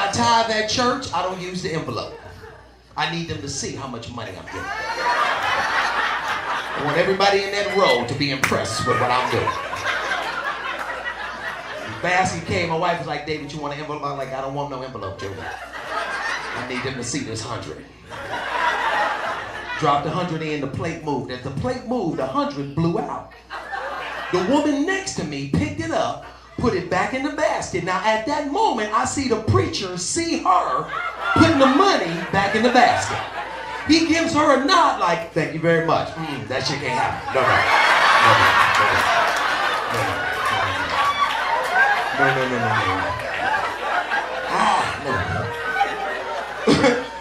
I tithe at church, I don't use the envelope. I need them to see how much money I'm getting. I want everybody in that row to be impressed with what I'm doing. The basket came, my wife was like, David, you want an envelope? I'm like, I don't want no envelope, Joe. I need them to see this 100. Dropped the 100 in, the plate moved. As the plate moved, the 100 blew out. The woman next to me picked it up, put it back in the basket. Now at that moment, I see the preacher see her putting the money back in the basket. He gives her a nod like, thank you very much. That shit can't happen. No.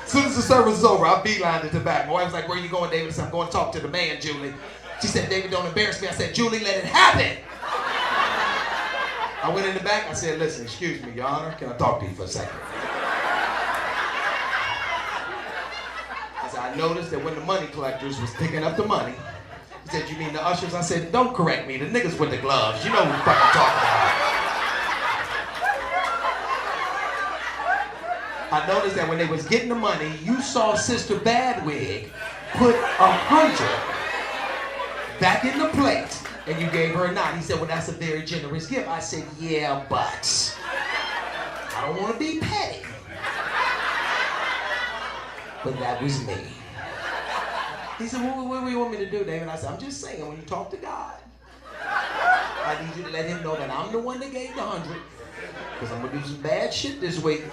As soon as the service is over, I beelined it to the back. My wife was like, where are you going, David? I said, I'm going to talk to the man, Julie. She said, David, don't embarrass me. I said, Julie, let it happen. I went in the back. I said, listen, excuse me, Your Honor. Can I talk to you for a second? I said, I noticed that when the money collectors was picking up the money, he said, you mean the ushers? I said, don't correct me. The niggas with the gloves. You know who fucking talking about. I noticed that when they was getting the money, you saw Sister Badwig put 100 back in the plate, and you gave her a nod. He said, well, that's a very generous gift. I said, yeah, but I don't want to be petty. But that was me. He said, what do you want me to do, David? I said, I'm just saying, when you talk to God, I need you to let him know that I'm the one that gave the 100, because I'm going to do some bad shit this week.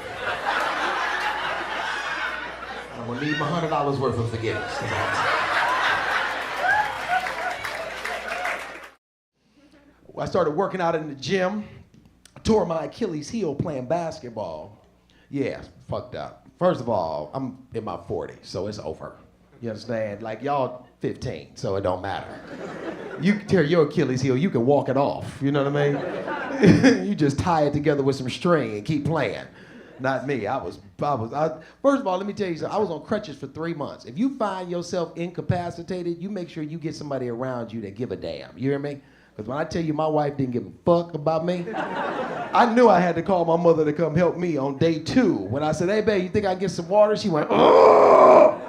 I'm going to need my $100 worth of forgiveness. I started working out in the gym. I tore my Achilles heel playing basketball. Yeah, fucked up. First of all, I'm in my 40s, so it's over. You understand? Like, y'all 15, so it don't matter. You tear your Achilles heel, you can walk it off. You know what I mean? You just tie it together with some string and keep playing. Not me. First of all, let me tell you something. I was on crutches for 3 months. If you find yourself incapacitated, you make sure you get somebody around you that give a damn. You hear me? Because when I tell you my wife didn't give a fuck about me, I knew I had to call my mother to come help me on day 2. When I said, hey, babe, you think I can get some water? She went, oh!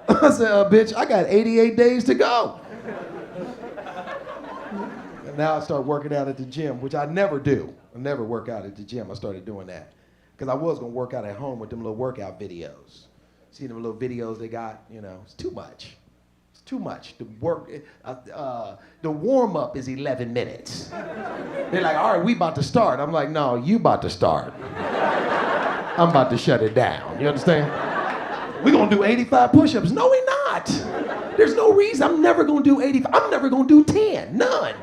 I said, bitch, I got 88 days to go. And now I start working out at the gym, which I never do. I never work out at the gym. I started doing that. Because I was going to work out at home with them little workout videos. See them little videos they got, you know, it's too much. It's too much. The warm-up is 11 minutes. They're like, all right, we about to start. I'm like, no, you about to start. I'm about to shut it down. You understand? We're going to do 85 push-ups. No, we're not. There's no reason. I'm never going to do 85. I'm never going to do 10. None.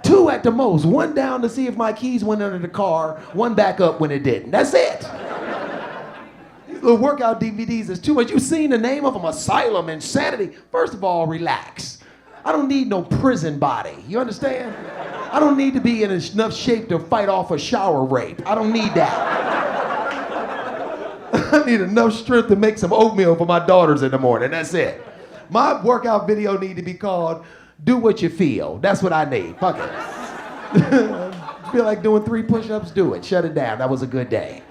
2 at the most. 1 down to see if my keys went under the car. 1 back up when it didn't. That's it. These little workout DVDs is too much. You seen the name of them? Asylum, Insanity. First of all, relax. I don't need no prison body. You understand? I don't need to be in enough shape to fight off a shower rape. I don't need that. I need enough strength to make some oatmeal for my daughters in the morning. That's it. My workout video need to be called Do What You Feel. That's what I need. Fuck it. Feel like doing 3 push-ups? Do it. Shut it down. That was a good day.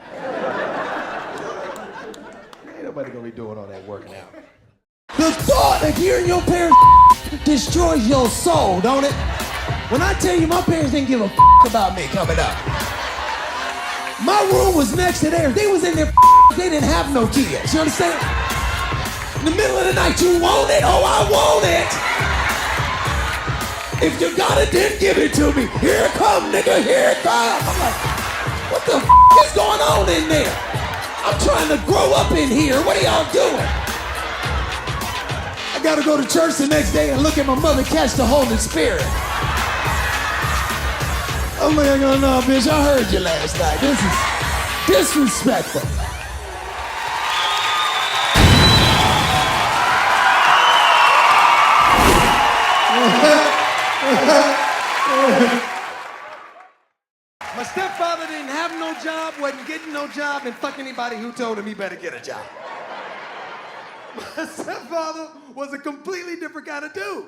Ain't nobody gonna be doing all that working out. The thought of hearing your parents destroys your soul, don't it? When I tell you my parents didn't give a about me coming up. My room was next to theirs. They was in their they didn't have no kids. You understand? In the middle of the night, you want it? Oh, I want it. If you got it, then give it to me. Here it come, nigga, here it come. I'm like, what the is going on in there? I'm trying to grow up in here. What are y'all doing? I gotta go to church the next day and look at my mother catch the Holy Spirit. I'm like, oh no, bitch, I heard you last night. This is disrespectful. My stepfather didn't have no job, wasn't getting no job, and fuck anybody who told him he better get a job. My stepfather was a completely different kind of dude.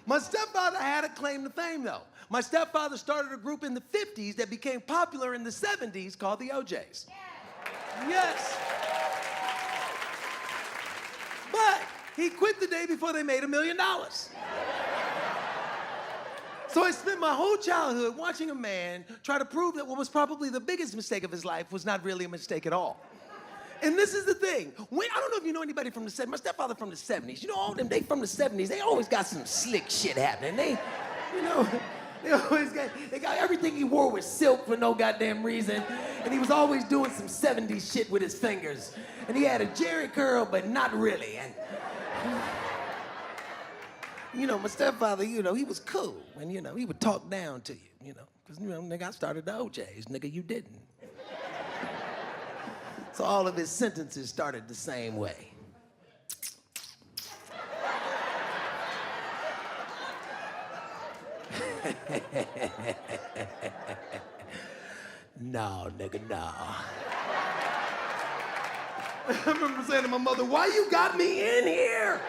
My stepfather had a claim to fame, though. My stepfather started a group in the 50s that became popular in the 70s called the OJs. Yes. But he quit the day before they made $1 million. So I spent my whole childhood watching a man try to prove that what was probably the biggest mistake of his life was not really a mistake at all. And this is the thing. I don't know if you know anybody from the 70s. My stepfather from the 70s. You know, all them, they from the 70s, they always got some slick shit happening. They got everything he wore was silk for no goddamn reason. And he was always doing some 70s shit with his fingers. And he had a jerry curl, but not really. And my stepfather, he was cool. And, he would talk down to you, because, nigga, I started the OJs. Nigga, you didn't. So all of his sentences started the same way. No, nigga, no. I remember saying to my mother, why you got me in here?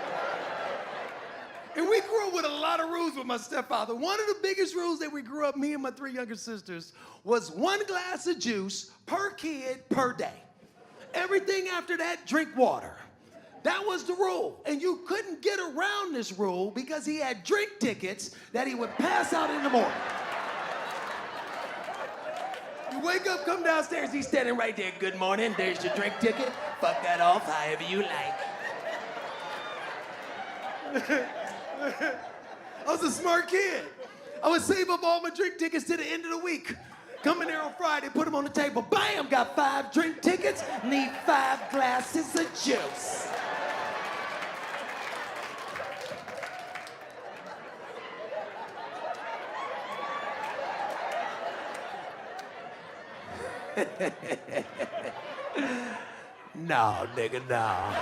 And we grew up with a lot of rules with my stepfather. One of the biggest rules that we grew up, me and my 3 younger sisters, was 1 glass of juice per kid per day. Everything after that, drink water. That was the rule. And you couldn't get around this rule because he had drink tickets that he would pass out in the morning. You wake up, come downstairs, he's standing right there. Good morning, there's your drink ticket. Fuck that off however you like. I was a smart kid. I would save up all my drink tickets to the end of the week. Come in there on Friday, put them on the table. Bam, got 5 drink tickets, need 5 glasses of juice. No, nigga, no.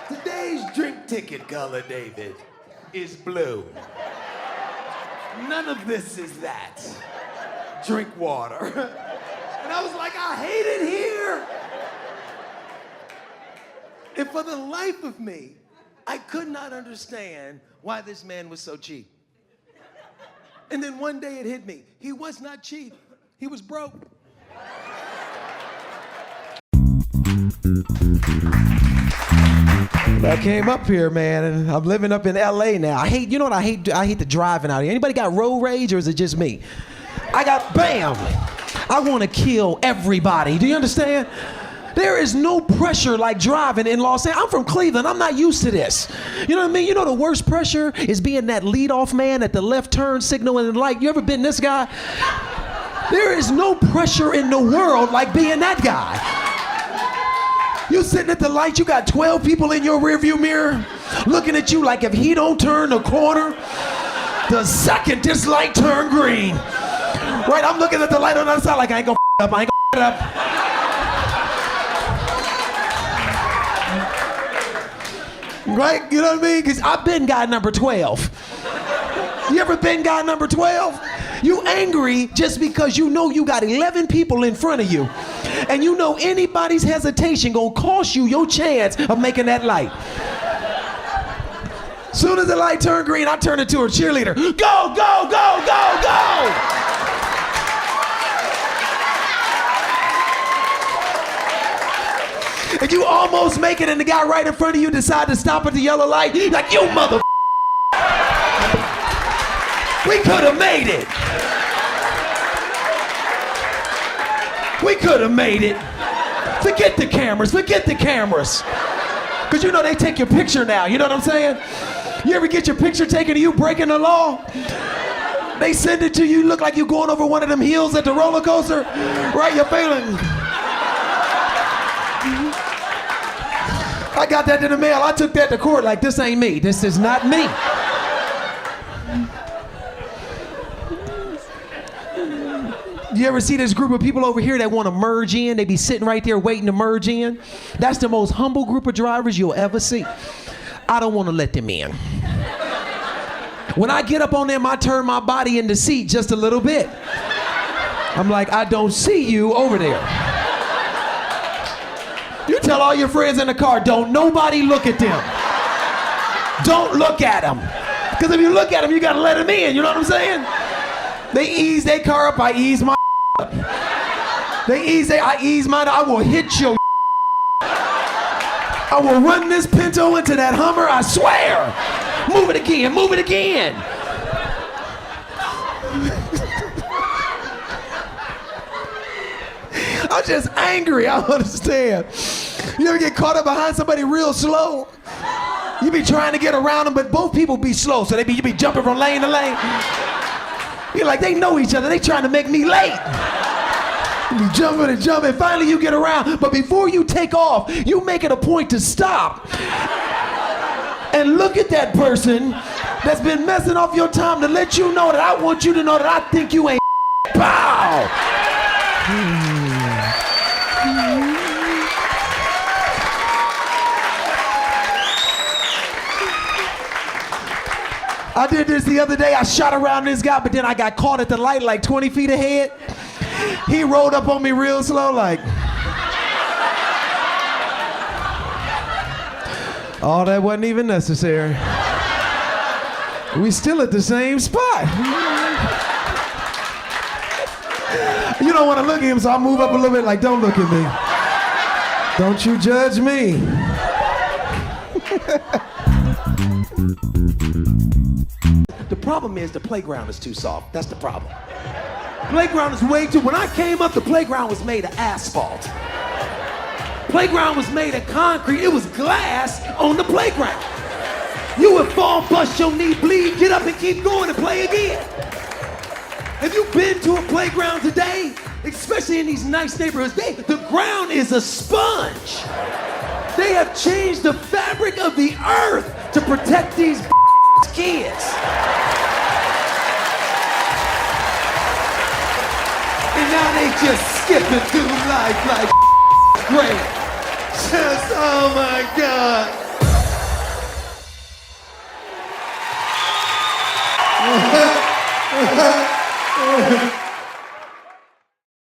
Today's drink ticket color, David, is blue. None of this is that. Drink water. And I was like, I hate it here. And for the life of me, I could not understand why this man was so cheap. And then one day it hit me. He was not cheap. He was broke. I came up here, man, and I'm living up in LA now. I hate the driving out here. Anybody got road rage, or is it just me? Bam! I want to kill everybody. Do you understand? There is no pressure like driving in Los Angeles. I'm from Cleveland. I'm not used to this. You know what I mean? You know the worst pressure is being that lead-off man at the left turn signal and the light. You ever been this guy? There is no pressure in the world like being that guy. You sitting at the light, you got 12 people in your rearview mirror looking at you like if he don't turn the corner, the second this light turn green. Right, I'm looking at the light on the other side like I ain't gonna up, I ain't gonna up. Right, you know what I mean? Because I've been guy number 12. You ever been guy number 12? You angry just because you know you got 11 people in front of you. And you know anybody's hesitation gonna cost you your chance of making that light. Soon as the light turned green, I turned into a cheerleader. Go, go, go, go, go! And you almost make it and the guy right in front of you decide to stop at the yellow light. Like, you mother. We could have made it. We could have made it. Forget the cameras, forget the cameras. Because you know they take your picture now, you know what I'm saying? You ever get your picture taken of you breaking the law? They send it to you, look like you're going over one of them hills at the roller coaster. Right, you're failing. I got that in the mail. I took that to court like, this ain't me. This is not me. You ever see this group of people over here that want to merge in? They be sitting right there waiting to merge in. That's the most humble group of drivers you'll ever see. I don't want to let them in. When I get up on them, I turn my body in the seat just a little bit. I'm like, I don't see you over there. You tell all your friends in the car, don't nobody look at them. Don't look at them. Because if you look at them, you got to let them in, you know what I'm saying? They ease their car up, I ease my up. I ease mine, I will hit your I will run this Pinto into that Hummer, I swear. Move it again, move it again. I'm just angry, I don't understand. You ever get caught up behind somebody real slow? You be trying to get around them, but both people be slow, so you be jumping from lane to lane. You're like, they know each other, they trying to make me late. You be jumping and jumping, finally you get around, but before you take off, you make it a point to stop and look at that person that's been messing off your time to let you know that I want you to know that I think you ain't pow. I did this the other day. I shot around this guy, but then I got caught at the light like 20 feet ahead. He rolled up on me real slow like. Oh, that wasn't even necessary. We still at the same spot. You don't want to look at him, so I move up a little bit like, don't look at me. Don't you judge me. The problem is the playground is too soft. That's the problem. Playground is way too, when I came up, the playground was made of asphalt. Playground was made of concrete. It was glass on the playground. You would fall, bust your knee, bleed, get up and keep going and play again. Have you been to a playground today? Especially in these nice neighborhoods, the ground is a sponge. They have changed the fabric of the earth to protect these kids. And now they just skipping through life like great. Just, oh my God.